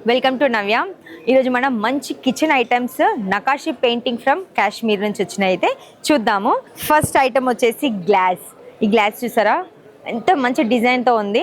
Welcome to నవ్య. ఈరోజు మనం మంచి kitchen items nakashi painting from Kashmir నుంచి వచ్చినాయి అయితే చూద్దాము. ఫస్ట్ ఐటమ్ వచ్చేసి గ్లాస్. ఈ గ్లాస్ చూసారా ఎంత మంచి డిజైన్తో ఉంది.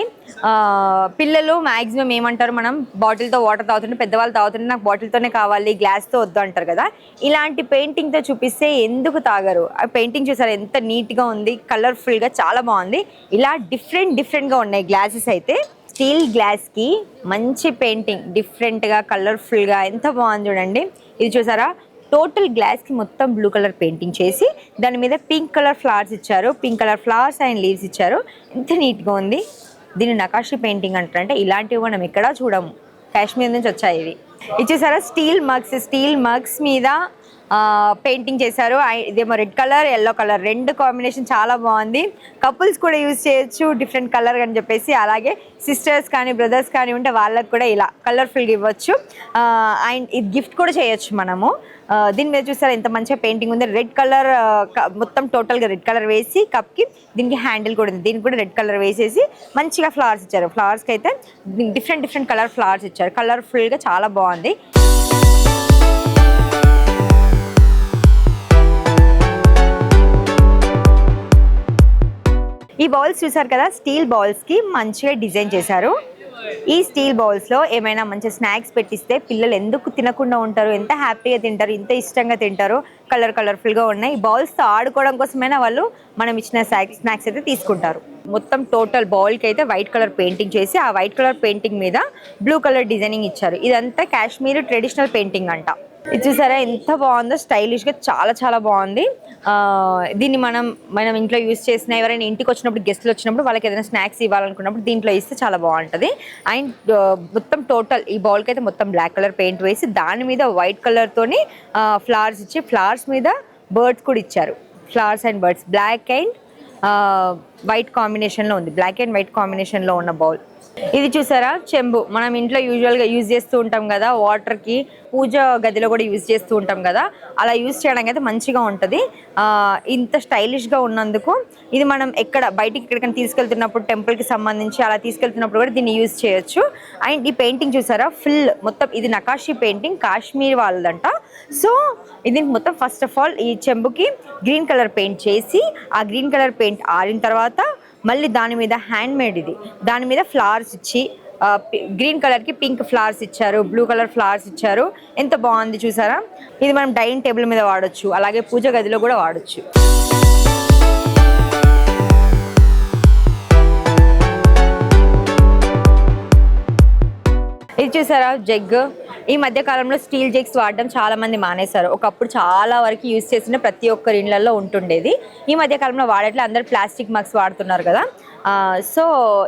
పిల్లలు మ్యాక్సిమం ఏమంటారు, మనం బాటిల్తో వాటర్ తాగుతుంటే పెద్దవాళ్ళు తాగుతుంటే నాకు బాటిల్తోనే కావాలి గ్లాస్తో వద్దు అంటారు కదా. ఇలాంటి పెయింటింగ్తో చూపిస్తే ఎందుకు తాగరు. ఆ పెయింటింగ్ చూసారా ఎంత నీట్గా ఉంది, కలర్ఫుల్గా చాలా బాగుంది. ఇలా డిఫరెంట్గా ఉన్నాయి గ్లాసెస్ అయితే. స్టీల్ గ్లాస్కి మంచి పెయింటింగ్ డిఫరెంట్గా కలర్ఫుల్గా ఎంత బాగుంది చూడండి. ఇది చూసారా టోటల్ గ్లాస్కి మొత్తం బ్లూ కలర్ పెయింటింగ్ చేసి దాని మీద పింక్ కలర్ ఫ్లవర్స్ ఇచ్చారు. Pink colour flowers and leaves ఇచ్చారు. ఎంత నీట్గా ఉంది. దీన్ని నకాషి పెయింటింగ్ అంటారంటే ఇలాంటివి మనం ఎక్కడా చూడము, కాశ్మీర్ నుంచి వచ్చాయి ఇవి. ఇది చూసారా స్టీల్ మగ్స్ మీద పెయింటింగ్ చేశారు. ఇదేమో రెడ్ కలర్ ఎల్లో కలర్ రెండు కాంబినేషన్ చాలా బాగుంది. కపుల్స్ కూడా యూజ్ చేయొచ్చు డిఫరెంట్ కలర్ అని చెప్పేసి. అలాగే సిస్టర్స్ కానీ బ్రదర్స్ కానీ ఉంటే వాళ్ళకి కూడా ఇలా కలర్ఫుల్గా ఇవ్వచ్చు. అండ్ ఇది గిఫ్ట్ కూడా చేయొచ్చు మనము. దీని మీద చూసారా ఎంత మంచిగా పెయింటింగ్ ఉంది. రెడ్ కలర్ మొత్తం టోటల్గా రెడ్ కలర్ వేసి కప్కి దీనికి హ్యాండిల్ కూడా ఉంది. దీనికి కూడా రెడ్ కలర్ వేసేసి మంచిగా ఫ్లవర్స్ ఇచ్చారు. ఫ్లవర్స్కి అయితే డిఫరెంట్ కలర్ ఫ్లవర్స్ ఇచ్చారు. కలర్ఫుల్గా చాలా బాగుంది. ఈ బౌల్స్ చూసారు కదా, స్టీల్ బౌల్స్కి మంచిగా డిజైన్ చేశారు. ఈ స్టీల్ బౌల్స్లో ఏమైనా మంచి స్నాక్స్ పెట్టిస్తే పిల్లలు ఎందుకు తినకుండా ఉంటారు, ఎంత హ్యాపీగా తింటారు, ఎంత ఇష్టంగా తింటారు. కలర్ఫుల్గా ఉన్నాయి. ఈ బౌల్స్తో ఆడుకోవడం కోసమైనా వాళ్ళు మనం ఇచ్చిన స్నాక్స్ అయితే తీసుకుంటారు. మొత్తం టోటల్ బౌల్కి అయితే వైట్ కలర్ పెయింటింగ్ చేసి ఆ వైట్ కలర్ పెయింటింగ్ మీద బ్లూ కలర్ డిజైనింగ్ ఇచ్చారు. ఇదంతా కాశ్మీర్ ట్రెడిషనల్ పెయింటింగ్ అంట. ఇది చూసారా ఎంత బాగుందో, స్టైలిష్గా చాలా బాగుంది. దీన్ని మనం ఇంట్లో యూజ్ చేసిన ఎవరైనా ఇంటికి వచ్చినప్పుడు గెస్ట్లు వచ్చినప్పుడు వాళ్ళకి ఏదైనా స్నాక్స్ ఇవ్వాలనుకున్నప్పుడు దీంట్లో ఇస్తే చాలా బాగుంటుంది. అండ్ మొత్తం టోటల్ ఈ బౌల్కి అయితే మొత్తం బ్లాక్ కలర్ పెయింట్ వేసి దాని మీద వైట్ కలర్తోని ఫ్లవర్స్ ఇచ్చి ఫ్లవర్స్ మీద బర్డ్స్ కూడా ఇచ్చారు. Flowers and birds black and white కాంబినేషన్లో ఉంది. బ్లాక్ అండ్ వైట్ కాంబినేషన్లో ఉన్న బౌల్. ఇది చూసారా చెంబు. మనం ఇంట్లో యూజువల్గా యూజ్ చేస్తూ ఉంటాం కదా, వాటర్కి పూజ గదిలో కూడా యూజ్ చేస్తూ ఉంటాం కదా. అలా యూజ్ చేయడానికి అయితే మంచిగా ఉంటుంది. ఇంత స్టైలిష్గా ఉన్నందుకు ఇది మనం బయటికి ఎక్కడికైనా తీసుకెళ్తున్నప్పుడు టెంపుల్కి సంబంధించి అలా తీసుకెళ్తున్నప్పుడు కూడా దీన్ని యూజ్ చేయొచ్చు. అండ్ ఈ పెయింటింగ్ చూసారా ఫుల్ మొత్తం ఇది నకాషి పెయింటింగ్ కాశ్మీర్ వాళ్ళదంట. సో ఇది మొత్తం ఫస్ట్ ఆఫ్ ఆల్ ఈ చెంబుకి గ్రీన్ కలర్ పెయింట్ చేసి ఆ గ్రీన్ కలర్ పెయింట్ ఆరిన తర్వాత మళ్ళీ దాని మీద హ్యాండ్ మేడ్ ఇది దాని మీద ఫ్లవర్స్ ఇచ్చి గ్రీన్ కలర్కి పింక్ ఫ్లవర్స్ ఇచ్చారు, బ్లూ కలర్ ఫ్లవర్స్ ఇచ్చారు. ఎంత బాగుంది చూసారా. ఇది మనం డైనింగ్ టేబుల్ మీద వాడచ్చు, అలాగే పూజ గదిలో కూడా వాడచ్చు. ఇది చూసారా జగ్. ఈ మధ్య కాలంలో స్టీల్ జగ్స్ వాడడం చాలా మంది మానేశారు. ఒకప్పుడు చాలా వరకు యూజ్ చేసిన ప్రతి ఒక్కరి ఇళ్లలో ఉంటుండేది. ఈ మధ్య కాలంలో వాడట్లే, అందరు ప్లాస్టిక్ మగ్స్ వాడుతున్నారు కదా. సో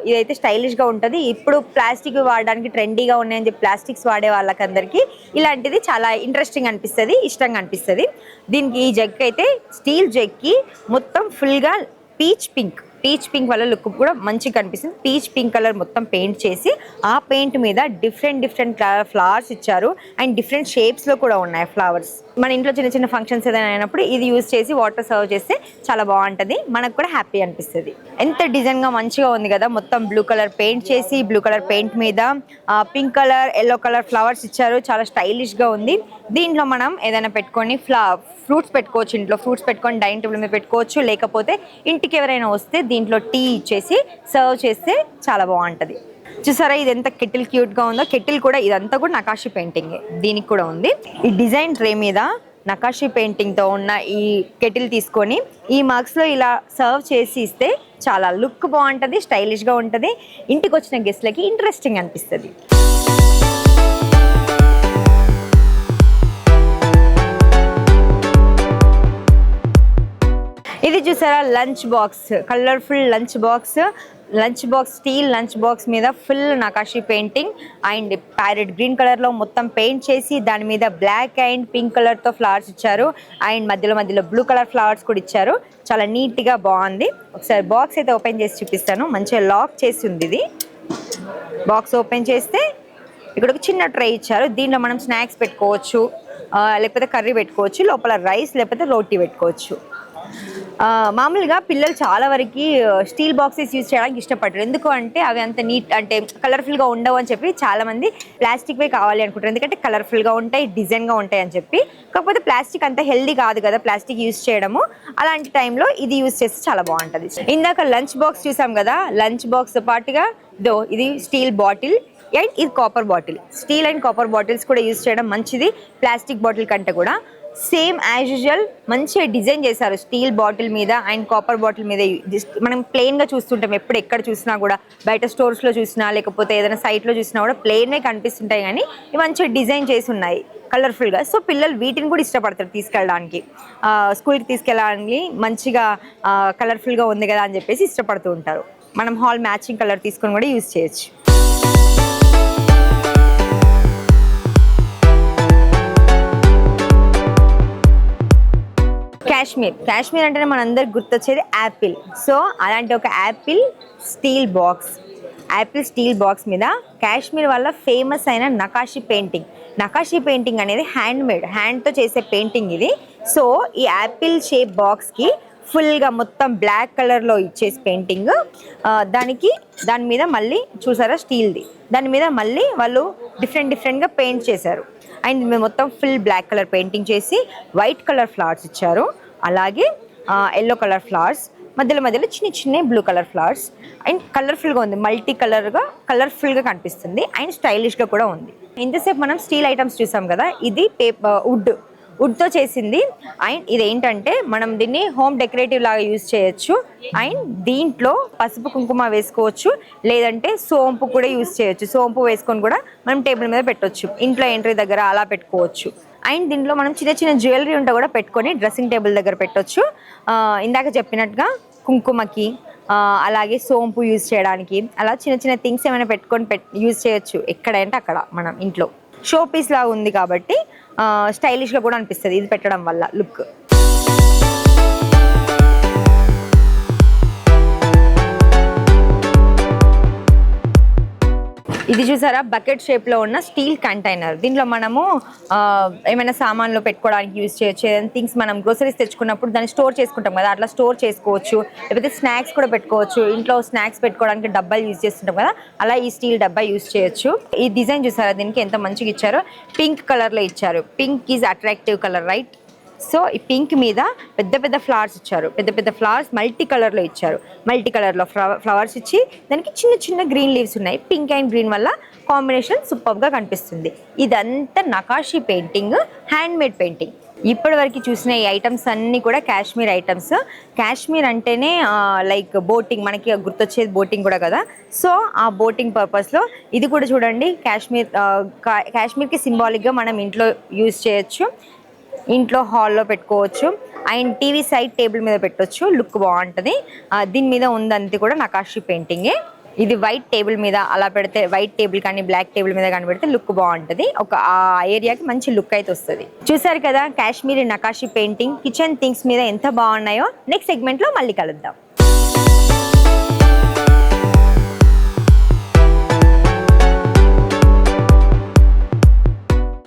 ఇదైతే స్టైలిష్గా ఉంటుంది. ఇప్పుడు ప్లాస్టిక్ వాడడానికి ట్రెండీగా ఉన్నాయని చెప్పి ప్లాస్టిక్స్ వాడే వాళ్ళకందరికీ ఇలాంటిది చాలా ఇంట్రెస్టింగ్ అనిపిస్తుంది, ఇష్టంగా అనిపిస్తుంది. దీనికి ఈ జగ్ అయితే స్టీల్ జగ్కి మొత్తం ఫుల్గా పీచ్ పింక్ వల్ల లుక్ కూడా మంచిగా కనిపిస్తుంది. పీచ్ పింక్ కలర్ మొత్తం పెయింట్ చేసి ఆ పెయింట్ మీద డిఫరెంట్ కలర్ ఫ్లవర్స్ ఇచ్చారు. అండ్ డిఫరెంట్ షేప్స్లో కూడా ఉన్నాయి ఫ్లవర్స్. మన ఇంట్లో చిన్న ఫంక్షన్స్ ఏదైనా అయినప్పుడు ఇది యూజ్ చేసి వాటర్ సర్వ్ చేస్తే చాలా బాగుంటుంది, మనకు కూడా హ్యాపీ అనిపిస్తుంది. ఎంత డిజైన్గా మంచిగా ఉంది కదా. మొత్తం బ్లూ కలర్ పెయింట్ చేసి బ్లూ కలర్ పెయింట్ మీద pink colour yellow colour flowers ఇచ్చారు. చాలా స్టైలిష్గా ఉంది. దీంట్లో మనం ఏదైనా పెట్టుకొని ఫ్రూట్స్ పెట్టుకోవచ్చు. ఇంట్లో ఫ్రూట్స్ పెట్టుకొని డైనింగ్ టేబుల్ మీద పెట్టుకోవచ్చు. లేకపోతే ఇంటికి ఎవరైనా వస్తే దీంట్లో టీ ఇచ్చేసి సర్వ్ చేస్తే చాలా బాగుంటుంది. చూసారా ఇది ఎంత కెటిల్ క్యూట్గా ఉందో. కెటిల్ కూడా ఇదంతా కూడా నకాషి పెయింటింగ్ దీనికి కూడా ఉంది. ఈ డిజైన్ ట్రే మీద నకాషి పెయింటింగ్తో ఉన్న ఈ కెటిల్ తీసుకొని ఈ మగ్స్లో ఇలా సర్వ్ చేసి ఇస్తే చాలా లుక్ బాగుంటుంది, స్టైలిష్గా ఉంటుంది. ఇంటికి వచ్చిన గెస్ట్లకి ఇంట్రెస్టింగ్ అనిపిస్తుంది. ఇది చూసారా lunch box, colourful lunch box steel lunch box మీద full Nakashi painting and parrot green కలర్లో మొత్తం పెయింట్ చేసి దాని మీద బ్లాక్ అండ్ పింక్ కలర్తో ఫ్లవర్స్ ఇచ్చారు. అండ్ మధ్యలో బ్లూ కలర్ ఫ్లవర్స్ కూడా ఇచ్చారు. చాలా నీట్గా బాగుంది. ఒకసారి బాక్స్ అయితే ఓపెన్ చేసి చూపిస్తాను. మంచిగా లాక్ చేసి ఉంది ఇది. బాక్స్ ఓపెన్ చేస్తే ఇక్కడ ఒక చిన్న ట్రే ఇచ్చారు. దీంట్లో మనం స్నాక్స్ పెట్టుకోవచ్చు, లేకపోతే కర్రీ పెట్టుకోవచ్చు, లోపల రైస్ లేకపోతే రోటీ పెట్టుకోవచ్చు. మామూలుగా పిల్లలు చాలా వరకు స్టీల్ బాక్సెస్ యూజ్ చేయడానికి ఇష్టపడరు. ఎందుకు అంటే అవి అంత నీట్ అంటే కలర్ఫుల్గా ఉండవు అని చెప్పి చాలామంది ప్లాస్టిక్వే కావాలి అనుకుంటారు. ఎందుకంటే కలర్ఫుల్గా ఉంటాయి, డిజైన్గా ఉంటాయి అని చెప్పి. కాకపోతే ప్లాస్టిక్ అంత హెల్దీ కాదు కదా ప్లాస్టిక్ యూజ్ చేయడము. అలాంటి టైంలో ఇది యూజ్ చేస్తే చాలా బాగుంటుంది. ఇందాక లంచ్ బాక్స్ చూసాం కదా, లంచ్ బాక్స్తో పాటుగా ఇది స్టీల్ బాటిల్ అండ్ ఇది copper bottle. Steel and copper bottles కూడా యూజ్ చేయడం మంచిది ప్లాస్టిక్ బాటిల్ కంటే కూడా. సేమ్ యాజ్ యూజువల్ మంచిగా డిజైన్ చేశారు స్టీల్ బాటిల్ మీద అండ్ కాపర్ బాటిల్ మీద. మనం ప్లెయిన్గా చూస్తుంటాం ఎప్పుడు ఎక్కడ చూసినా కూడా, బయట స్టోర్స్లో చూసినా లేకపోతే ఏదైనా సైట్లో చూసినా కూడా ప్లెయిన్వే కనిపిస్తుంటాయి, కానీ ఇవి మంచిగా డిజైన్ చేసి ఉన్నాయి కలర్ఫుల్గా. సో పిల్లలు వీటిని కూడా ఇష్టపడతారు తీసుకెళ్ళడానికి, స్కూల్కి తీసుకెళ్ళడానికి. మంచిగా కలర్ఫుల్గా ఉంది కదా అని చెప్పేసి ఇష్టపడుతూ ఉంటారు. మనం హాల్ మ్యాచింగ్ కలర్ తీసుకొని కూడా యూజ్ చేయొచ్చు. కాశ్మీర్ అంటేనే మనందరికి గుర్తొచ్చేది యాపిల్. సో అలాంటి ఒక యాపిల్ స్టీల్ బాక్స్ మీద కాశ్మీర్ వల్ల ఫేమస్ అయిన నకాషీ పెయింటింగ్ అనేది హ్యాండ్తో చేసే పెయింటింగ్ ఇది. సో ఈ యాపిల్ షేప్ బాక్స్కి ఫుల్గా మొత్తం బ్లాక్ కలర్లో ఇచ్చేసి పెయింటింగ్, దాని మీద మళ్ళీ చూసారా స్టీల్ది, దాని మీద మళ్ళీ వాళ్ళు డిఫరెంట్గా పెయింట్ చేశారు. అండ్ మేము మొత్తం ఫుల్ బ్లాక్ కలర్ పెయింటింగ్ చేసి వైట్ కలర్ ఫ్లవర్స్ ఇచ్చారు, అలాగే ఎల్లో కలర్ ఫ్లవర్స్, మధ్యలో చిన్న బ్లూ కలర్ ఫ్లవర్స్. అండ్ కలర్ఫుల్గా ఉంది, కలర్ఫుల్గా కనిపిస్తుంది అండ్ స్టైలిష్గా కూడా ఉంది. ఇంతసేపు మనం స్టీల్ ఐటమ్స్ చూసాం కదా, ఇది వుడ్తో చేసింది. అండ్ ఇదేంటంటే మనం దీన్ని హోమ్ డెకరేటివ్ లాగా యూజ్ చేయొచ్చు. అండ్ దీంట్లో పసుపు కుంకుమ వేసుకోవచ్చు, లేదంటే సోంపు కూడా యూజ్ చేయొచ్చు. సోంపు వేసుకొని కూడా మనం టేబుల్ మీద పెట్టవచ్చు, ఇంట్లో ఎంట్రీ దగ్గర అలా పెట్టుకోవచ్చు. అండ్ దీంట్లో మనం చిన్న జ్యువెలరీ ఉంటే కూడా పెట్టుకొని డ్రెస్సింగ్ టేబుల్ దగ్గర పెట్టవచ్చు. ఇందాక చెప్పినట్టుగా కుంకుమకి, అలాగే సోంపు యూజ్ చేయడానికి, అలా చిన్న థింగ్స్ ఏమైనా పెట్టుకొని యూజ్ చేయొచ్చు ఎక్కడంటే అక్కడ. మనం ఇంట్లో షో పీస్ లాగా ఉంది కాబట్టి స్టైలిష్గా కూడా అనిపిస్తుంది ఇది పెట్టడం వల్ల లుక్. ఇది చూసారా బకెట్ షేప్లో ఉన్న స్టీల్ కంటైనర్. దీంట్లో మనము ఏమైనా సామాన్లు పెట్టుకోవడానికి యూజ్ చేయొచ్చు. ఏదైనా థింగ్స్ మనం గ్రోసరీస్ తెచ్చుకున్నప్పుడు దాన్ని స్టోర్ చేసుకుంటాం కదా, అట్లా స్టోర్ చేసుకోవచ్చు. లేకపోతే స్నాక్స్ కూడా పెట్టుకోవచ్చు. ఇంట్లో స్నాక్స్ పెట్టుకోవడానికి డబ్బాలు యూజ్ చేస్తుంటాం కదా, అలా ఈ స్టీల్ డబ్బా యూజ్ చేయొచ్చు. ఈ డిజైన్ చూసారా దీనికి ఎంత మంచిగా ఇచ్చారో, పింక్ కలర్లో ఇచ్చారు. Pink is attractive colour right. So ఈ పింక్ మీద పెద్ద ఫ్లవర్స్ ఇచ్చారు, పెద్ద ఫ్లవర్స్ మల్టీ కలర్లో ఇచ్చారు. మల్టీ కలర్లో ఫ్లవర్స్ ఇచ్చి దానికి చిన్న గ్రీన్ లీవ్స్ ఉన్నాయి. పింక్ అండ్ గ్రీన్ వల్ల కాంబినేషన్ సూపర్గా కనిపిస్తుంది. ఇదంతా నకాషీ పెయింటింగ్, హ్యాండ్మేడ్ పెయింటింగ్. ఇప్పటివరకు చూసిన ఈ ఐటమ్స్ అన్నీ కూడా కాశ్మీర్ ఐటమ్స్. కాశ్మీర్ అంటేనే లైక్ బోటింగ్, మనకి గుర్తొచ్చేది బోటింగ్ కూడా కదా. సో ఆ బోటింగ్ పర్పస్లో ఇది కూడా చూడండి, కాశ్మీర్కి సింబాలిక్గా మనం ఇంట్లో యూజ్ చేయొచ్చు, ఇంట్లో హాల్లో పెట్టుకోవచ్చు. అండ్ టీవీ సైడ్ టేబుల్ మీద పెట్టవచ్చు, లుక్ బాగుంటుంది. దీని మీద ఉందంతా కూడా నకాషీ పెయింటింగే. ఇది వైట్ టేబుల్ మీద అలా పెడితే, వైట్ టేబుల్ కానీ బ్లాక్ టేబుల్ మీద కానీ పెడితే లుక్ బాగుంటుంది. ఆ ఏరియాకి మంచి లుక్ అయితే వస్తుంది. చూసారు కదా Kashmiri Nakashi painting, kitchen things మీద ఎంత బాగున్నాయో. నెక్స్ట్ సెగ్మెంట్లో మళ్ళీ కలుద్దాం.